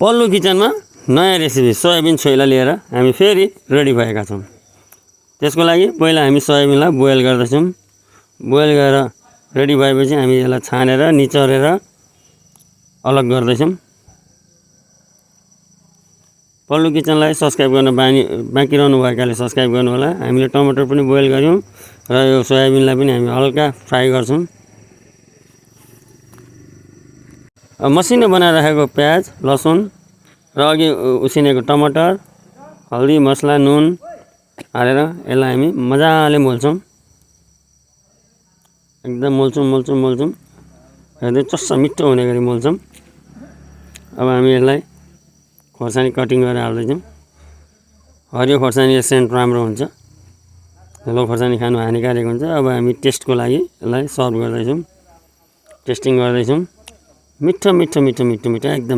पल्लो किचनमा नयाँ रेसिपी सोयाबिन छोइला लिएर हामी फेरि रेडी भएका छौँ। त्यसको लागि पहिला हामी सोयाबिनलाई बोइल गर्दैछौँ। बोइल गरेर रेडी भएपछि हामी यसलाई छानेर निचोरेर अलग गर्दैछौँ। पल्लो किचनलाई सब्स्क्राइब गर्न बाँकी रहनु भएकाले सब्स्क्राइब गर्नु होला। हामीले टमाटर पनि बोइल गर्यौँ र यो सोयाबिनलाई पनि हामी हल्का फ्राई गर्छौँ। मसिनो बनाएर राखेको प्याज लसुन र अघि उसिनेको टमाटर हल्दी मसला नुन हालेर यसलाई हामी मजाले मोल्छौँ। एकदम मोल्छौँ हेर्दै चस्सा मिठो हुने गरी मोल्छौँ। अब हामी यसलाई खोर्सानी कटिङ गरेर हाल्दैछौँ। हरियो खोर्सानी सेन्ट राम्रो हुन्छ, हेलो खोर्सानी खानु हानिकारक हुन्छ। अब हामी टेस्टको लागि यसलाई सर्भ गर्दैछौँ, टेस्टिङ गर्दैछौँ। मिठो एकदम मिठो।